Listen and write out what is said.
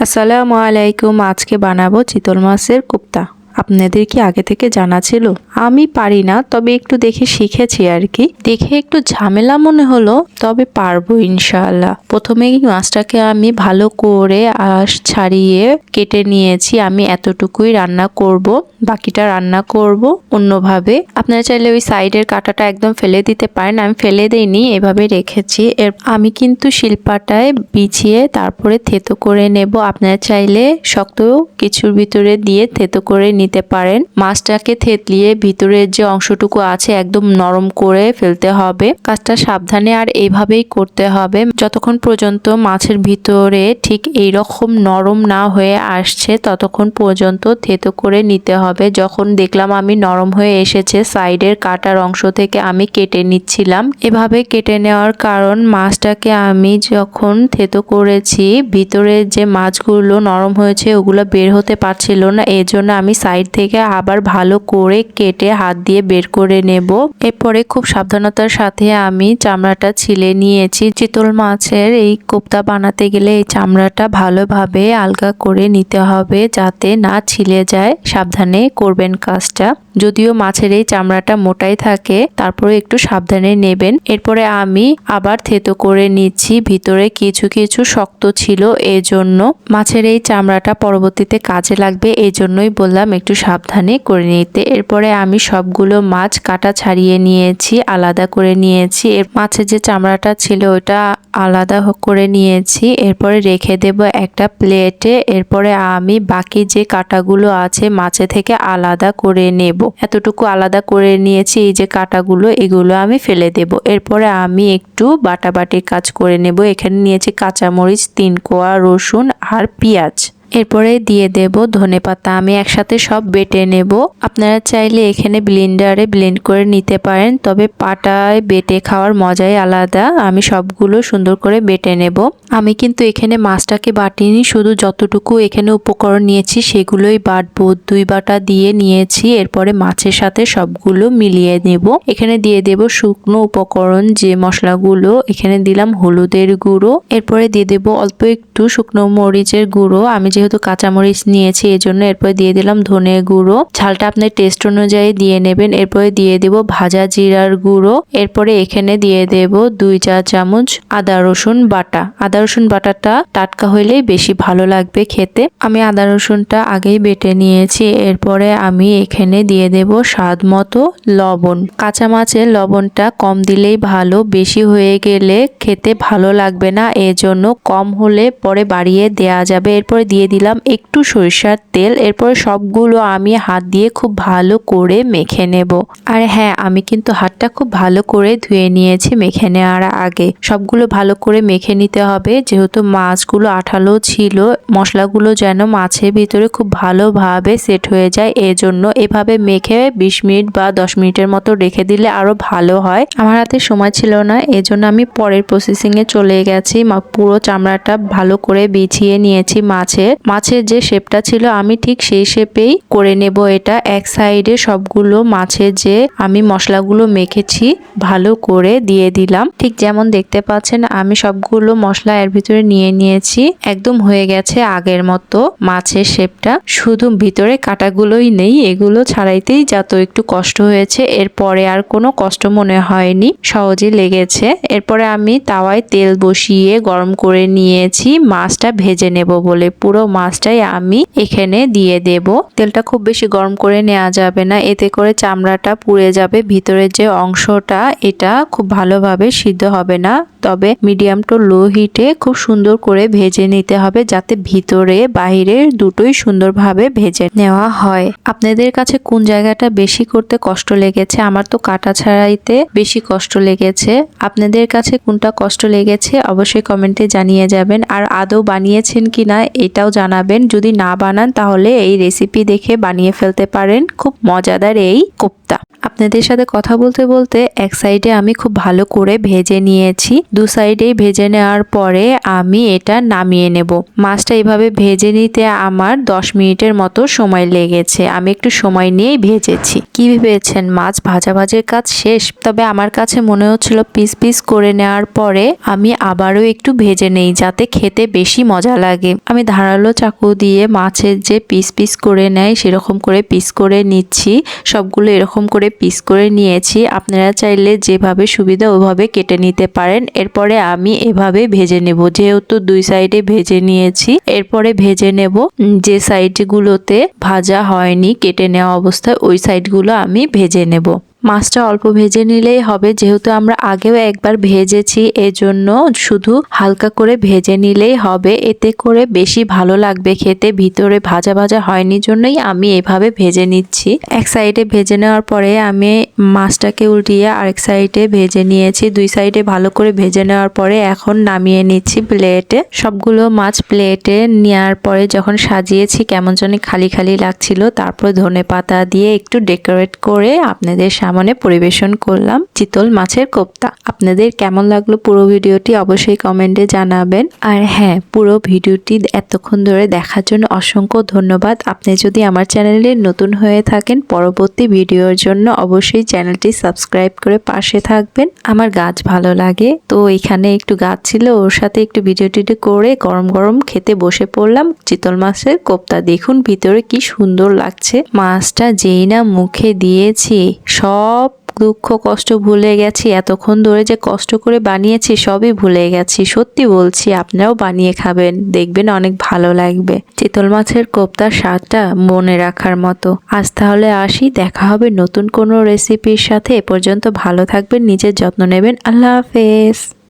আসসালামু আলাইকুম। আজকে বানাবো চিতল মাছের কোপ্তা। আপনাদের কি আগে থেকে জানা ছিল? আমি পারি না, তবে একটু দেখে শিখেছি আর কি। দেখে একটু ঝামেলা মনে হলো, তবে পারবো ইনশাআল্লাহ। প্রথমেই মাছটাকে আমি ভালো করে আঁশ ছাড়িয়ে কেটে নিয়েছি। আমি এতটুকুই রান্না করব, বাকিটা রান্না করব অন্যভাবে। আপনারা চাইলে ওই সাইডের কাঁটাটা একদম ফেলে দিতে পারেন, আমি ফেলে দেইনি, এভাবে রেখেছি। আমি কিন্তু শিলপাটায় বিছিয়ে তারপরে থেতো করে নেব। আপনারা চাইলে শক্ত কিছুর ভিতরে দিয়ে থেতো করে নিতে পারেন। মাছটাকে থেতলিয়ে ভিতরের যে অংশটুকু আছে একদম নরম করে ফেলতে হবে। কাজটা সাবধানে আর এইভাবেই করতে হবে যতক্ষণ পর্যন্ত মাছের ভিতরে ঠিক এইরকম নরম না হয়ে আসছে, ততক্ষণ পর্যন্ত থেতো করে নিতে হবে। যখন দেখলাম আমি নরম হয়ে এসেছে, সাইডের কাটার অংশ থেকে আমি কেটে নিচ্ছিলাম। এভাবে কেটে নেওয়ার কারণ, মাছটাকে আমি যখন থেতো করেছি ভিতরের যে মাছগুলো নরম হয়েছে ওগুলো বের হতে পারছিল না, এজন্য আমি সাইড থেকে আবার ভালো করে কেটে হাত দিয়ে বের করে নেব। এরপরে খুব সাবধানতার সাথে আমি চামড়াটা ছিলে নিয়েছি। চিতল মাছের এই কোপ্তা বানাতে গেলে এই চামড়াটা ভালোভাবে আলগা করে নিতে হবে যাতে না ছিলে যায়। সাবধানে করবেন কাজটা। যদিও মাছের এই চামড়াটা মোটাই থাকে, তারপরে একটু সাবধানে নেবেন। এরপরে আমি আবার থেতো করে নিচ্ছি, ভিতরে কিছু কিছু শক্ত ছিল, এজন্য মাছের এই চামড়াটা পরবর্তীতে কাজে লাগবে, এজন্যই বললাম একটু সাবধানে করে নিতে। এরপরে আমি সবগুলো মাছ কাটা ছাড়িয়ে নিয়েছি, আলাদা করে নিয়েছি। এর মাছের যে চামড়াটা ছিল ওটা আলাদা করে নিয়েছি। এরপরে রেখে দেব একটা প্লেটে। এরপরে আমি বাকি যে কাটাগুলো আছে মাছে থেকে আলাদা করে নেব। এতটুকু আলাদা করে নিয়েছি। এই যে কাটাগুলো, এগুলো আমি ফেলে দেব। এরপরে আমি একটু বাটাবাটির কাজ করে নেব। এখানে নিয়েছি কাঁচামরিচ, 3 কোয়া রসুন আর পেঁয়াজ। এরপরে দিয়ে দেব ধনেপাতা। আমি একসাথে সব বেটে নেব। আপনারা চাইলে এখানে ব্লেন্ডারে ব্লেন্ড করে নিতে পারেন, তবে পাটায় বেটে খাওয়ার মজাই আলাদা। আমি সবগুলো সুন্দর করে বেটে নেব। আমি কিন্তু এখানে মাছটাকে বাটিনি, শুধু যতটুকু এখানে উপকরণ নিয়েছি সেগুলোই বাটবো। 2 বাটা দিয়ে নিয়েছি। এরপরে মাছের সাথে সবগুলো মিলিয়ে নেব। এখানে দিয়ে দেব শুকনো উপকরণ যে মশলাগুলো। এখানে দিলাম হলুদের গুঁড়ো। এরপরে দিয়ে দেব অল্প একটু শুকনো মরিচের গুঁড়ো। আমি যেহেতু কাঁচামরিচ নিয়েছি এজন্য। এরপরে দিয়ে দিলাম ধনে গুঁড়ো। ঝালটা আপনার টেস্ট অনুযায়ী দিয়ে নেবেন। এরপরে দিয়ে দেব ভাজা জিরার গুঁড়ো। এরপরে এখানে দিয়ে দেব 2 চা চামচ আদা রসুন বাটা। আদা রসুন বাটাটা টাটকা হইলেই বেশি ভালো লাগবে খেতে। আমি আদা রসুনটা আগেই বেটে নিয়েছি। এরপরে আমি এখানে দিয়ে দেব স্বাদ মতো লবণ। কাঁচা মাছের লবণটা কম দিলেই ভালো, বেশি হয়ে গেলে খেতে ভালো লাগবে না, এজন্য কম হলে পরে বাড়িয়ে দেয়া যাবে। এরপরে দিয়ে দিলাম একটু সরিষার তেল। এরপরে সবগুলো আমি হাত দিয়ে খুব ভালো করে মেখে নেব। আর হ্যাঁ, আমি কিন্তু হাতটা খুব ভালো করে ধুয়ে নিয়েছি মেখে নেওয়ার আগে। সবগুলো ভালো করে মেখে নিতে হবে, যেহেতু মাছগুলো আঠালো ছিল। মশলাগুলো যেন মাছের ভিতরে খুব ভালোভাবে সেট হয়ে যায়, এজন্য এভাবে মেখে 20 মিনিট বা 10 মিনিটের মতো রেখে দিলে আরো ভালো হয়। আমার হাতে সময় ছিল না, এজন্য আমি পরের প্রসেসিং এ চলে গেছি। পুরো চামড়াটা ভালো করে বিছিয়ে নিয়েছি। মাছের যে শেপটা ছিল আমি ঠিক সেই শেপেই করে নেব এটা। এক সাইডে সবগুলো মাছের যে আমি মশলাগুলো মেখেছি ভালো করে দিয়ে দিলাম। ঠিক যেমন দেখতে পাচ্ছেন আমি সবগুলো মশলা এর ভিতরে নিয়ে নিয়েছি। একদম হয়ে গেছে আগের মতো মাছের শেপটা, শুধু ভিতরে কাটাগুলোই নেই। এগুলো ছাড়াইতেই যত একটু কষ্ট হয়েছে, এরপরে আর কোনো কষ্ট মনে হয়নি, সহজে লেগেছে। এরপরে আমি তাওয়ায় তেল বসিয়ে গরম করে নিয়েছি মাছটা ভেজে নেব বলে। পুরো মাছটাই আমি এখানে দিয়ে দেব। তেলটা খুব বেশি গরম করে নেওয়া যাবে না, এতে করে চামড়াটা পুড়ে যাবে। ভিতরের যে অংশটা এটা খুব ভালোভাবে সিদ্ধ হবে না, তবে মিডিয়াম টু লো হিটে খুব সুন্দর করে ভেজে নিতে হবে, যাতে ভিতরে বাহিরে দুটোই সুন্দরভাবে ভেজে নেওয়া হয়। আপনাদের কাছে কোন জায়গাটা বেশি করতে কষ্ট লেগেছে? আমার তো কাটা ছাড়াইতে বেশি কষ্ট লেগেছে। আপনাদের কাছে কোনটা কষ্ট লেগেছে অবশ্যই কমেন্টে জানিয়ে যাবেন। আর আদৌ বানিয়েছেন কিনা এটাও জানাবেন। যদি না বানান তাহলে এই রেসিপি দেখে বানিয়ে ফেলতে পারেন। খুব মজাদার এই কোপ্তা। আপনাদের আপনাদের সাথে কথা বলতে বলতে এক সাইডে আমি খুব ভালো করে ভেজে নিয়েছি, দু সাইডেই ভেজে নেওয়ার পরে আমি এটা নামিয়ে নেব। মাছটা এইভাবে ভেজে নিতে আমার 10 মিনিটের মতো সময় লেগেছে। আমি একটু সময় নিয়েই ভেজেছি। কি ভেবেছেন মাছ ভাজাভাজির কাজ শেষ? তবে আমার কাছে মনে হচ্ছিল পিস পিস করে নেওয়ার পরে আমি আবারও একটু ভেজে নেই যাতে খেতে বেশি মজা লাগে। আমি ধারালো চাকু দিয়ে মাছের যে পিস পিস করে নেয় সেরকম করে পিস করে নিচ্ছি। সবগুলো এরকম করে পিস করে নিয়েছি। আপনারা চাইলে যেভাবে সুবিধা ওভাবে কেটে নিতে পারেন। এরপরে আমি এভাবে ভেজে নেব, যেহেতু দুই সাইডে ভেজে নিয়েছি। এরপরে ভেজে নেব যে সাইডগুলোতে ভাজা হয়নি কেটে নেওয়া অবস্থায়, ওই সাইডগুলো আমি ভেজে নেব। মাছটা অল্প ভেজে নিলেই হবে, যেহেতু আমরা আগেও একবার ভেজেছি এজন্য শুধু হালকা করে ভেজে নিলেই হবে। এতে করে বেশি ভালো লাগবে খেতে, ভিতরে ভাজা ভাজা হয়নি জন্যই আমি এভাবে ভেজে নিচ্ছি। এক সাইডে ভেজে নেওয়ার পরে আমি মাছটাকে উল্টিয়ে আরেক সাইডে ভেজে নিয়েছি। দুই সাইডে ভালো করে ভেজে নেওয়ার পরে এখন নামিয়ে নিচ্ছি প্লেটে। সবগুলো মাছ প্লেটে নেওয়ার পরে যখন সাজিয়েছি কেমন জানি খালি খালি লাগছিল, তারপর ধনেপাতা দিয়ে একটু ডেকোরেট করে আপনাদের সামনে পরিবেশন করলাম চিতল মাছের কোপ্তা। আপনাদের কেমন লাগলো পুরো ভিডিওটি অবশ্যই কমেন্টে জানাবেন। আর হ্যাঁ, পুরো ভিডিওটি এতক্ষণ ধরে দেখার জন্য অসংখ্য ধন্যবাদ। আপনি যদি আমার চ্যানেলে নতুন হয়ে থাকেন, পরবর্তী ভিডিওর জন্য অবশ্যই চ্যানেলটি সাবস্ক্রাইব করে পাশে থাকবেন। আমার গাছ ভালো লাগে, তো এখানে একটু গাছ ছিল, ওর সাথে একটু ভিডিওটি করে গরম গরম খেতে বসে পড়লাম চিতল মাছের কোপ্তা। দেখুন ভিতরে কি সুন্দর লাগছে। মাছটা যেই না মুখে দিয়েছি সব দুঃখ কষ্ট ভুলে গেছি। এতক্ষণ ধরে যে কষ্ট করে বানিয়েছি সবই ভুলে গেছি। সত্যি বলছি, আপনারাও বানিয়ে খাবেন, দেখবেন অনেক ভালো লাগবে। চিতল মাছের কোপ্তার স্বাদটা মনে রাখার মতো। আজ তাহলে আসি, দেখা হবে নতুন কোনো রেসিপির সাথে। এ পর্যন্ত ভালো থাকবেন, নিজের যত্ন নেবেন। আল্লাহ হাফেজ।